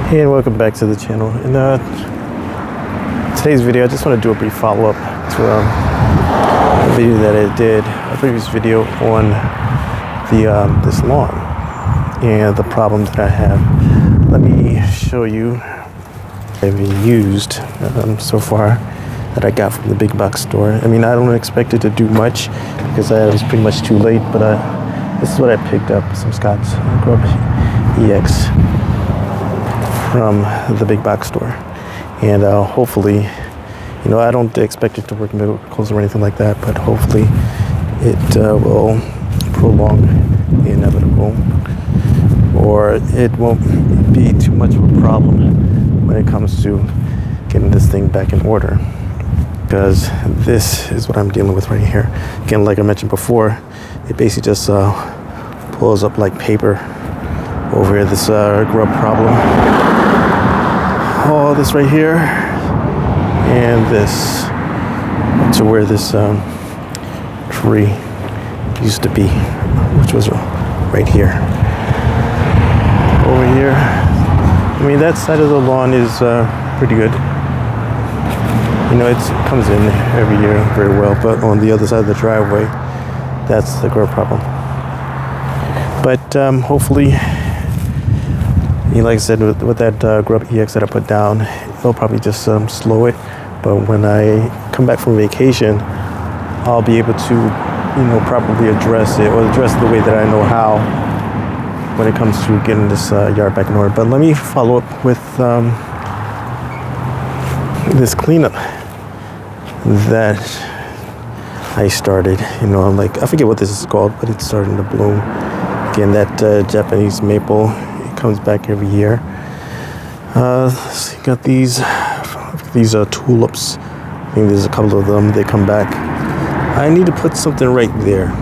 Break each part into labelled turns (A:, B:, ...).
A: Hey, and welcome back to the channel. In today's video, I just want to do a brief follow-up to a video that I did, a previous video on the this lawn and the problems that I have. Let me show you what I've used so far that I got from the big box store. I mean, I don't expect it to do much because I was pretty much too late, but this is what I picked up, some Scott's Grubs EX from the big box store. And hopefully, you know, I don't expect it to work miracles or anything like that, but hopefully it will prolong the inevitable, or it won't be too much of a problem when it comes to getting this thing back in order, because this is what I'm dealing with right here. Again, like I mentioned before, it basically just pulls up like paper over here, this grub problem. All this right here and this to where this tree used to be, which was right here. Over here, I mean, that side of the lawn is pretty good. You know, it comes in every year very well, but on the other side of the driveway, that's the grub problem. But hopefully, like I said, with that Grub EX that I put down, it'll probably just slow it. But when I come back from vacation, I'll be able to, you know, properly address it, or address it the way that I know how when it comes to getting this yard back in order. But let me follow up with this cleanup that I started. You know, I'm like, I forget what this is called, but it's starting to bloom. Again, that Japanese maple, comes back every year. So you got these tulips. I think there's a couple of them. They come back. I need to put something right there.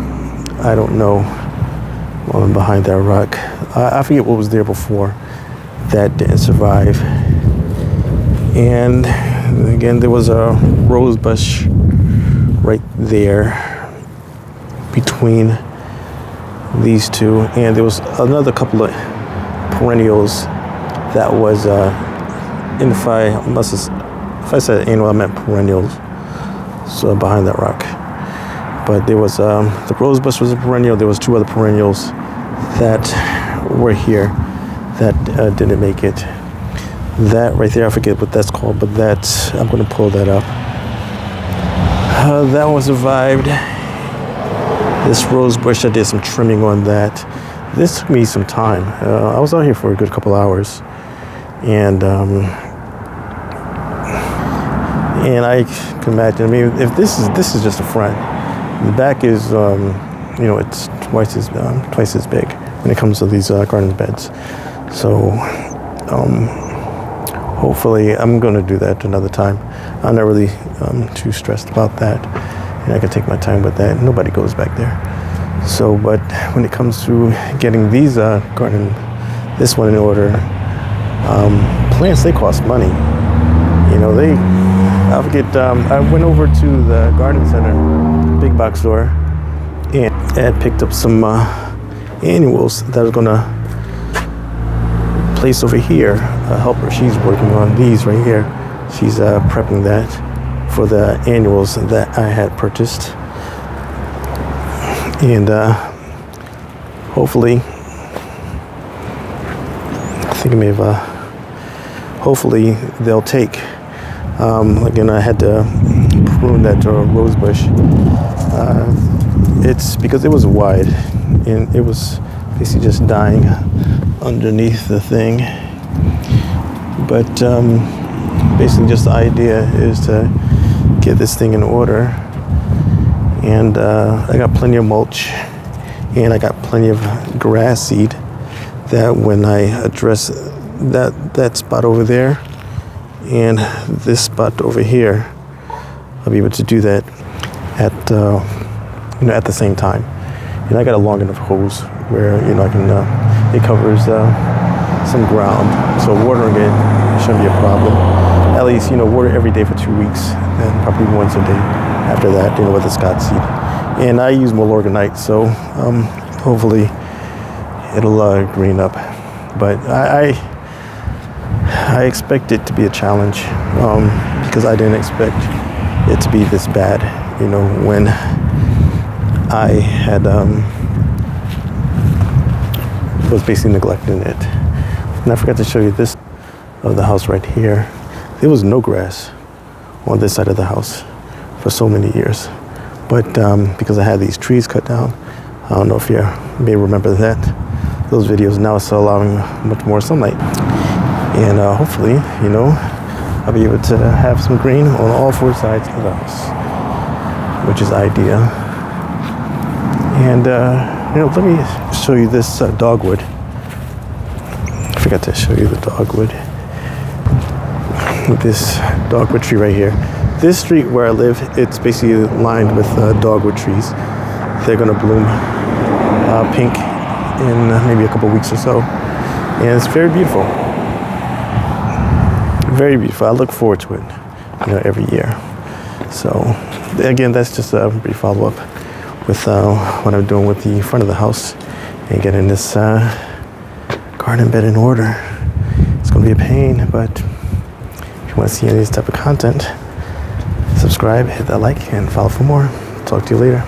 A: I don't know. Behind that rock. I forget what was there before. That didn't survive. And again, there was a rose bush right there between these two, and there was another couple of perennials that was if I said annual, I meant perennials, so behind that rock. But there was the rose bush was a perennial. There was two other perennials that were here that didn't make it. That right there, I forget what that's called, but that's, I'm going to pull that up. That one survived. This rose bush, I did some trimming on that. This took me some time. I was out here for a good couple hours, and I can imagine. I mean, if this is just the front, the back is you know, it's twice as big when it comes to these garden beds. So hopefully I'm going to do that another time. I'm not really too stressed about that, and I can take my time with that. Nobody goes back there. So, but when it comes to getting these this one in order, plants, they cost money. You know, I forget, I went over to the garden center, big box store, and I picked up some annuals that I was gonna place over here. A helper, she's working on these right here. She's prepping that for the annuals that I had purchased. And hopefully, I think I may have, hopefully they'll take. Again, I had to prune that rose bush. It's because it was wide, and it was basically just dying underneath the thing. But basically just the idea is to get this thing in order. And I got plenty of mulch, and I got plenty of grass seed that when I address that spot over there and this spot over here, I'll be able to do that at you know, at the same time. And I got a long enough hose where, you know, I can it covers some ground, so watering it shouldn't be a problem. At least, you know, water every day for 2 weeks, and probably once a day after that, you know, with the Scott seed. And I use Milorganite, so hopefully it'll green up. But I expect it to be a challenge because I didn't expect it to be this bad. You know, when I had was basically neglecting it. And I forgot to show you this of the house right here. There was no grass on this side of the house for so many years. But because I had these trees cut down, I don't know if you may remember that, those videos. Now it's allowing much more sunlight. And hopefully, you know, I'll be able to have some green on all four sides of the house, which is ideal. And, you know, let me show you this dogwood. I forgot to show you the dogwood. This dogwood tree right here. This street where I live, it's basically lined with dogwood trees. They're gonna bloom pink in maybe a couple weeks or so. And it's very beautiful. Very beautiful. I look forward to it, you know, every year. So again, that's just a brief follow-up with what I'm doing with the front of the house and getting this garden bed in order. It's gonna be a pain, but if you want to see any of this type of content, subscribe, hit that like, and follow for more. Talk to you later.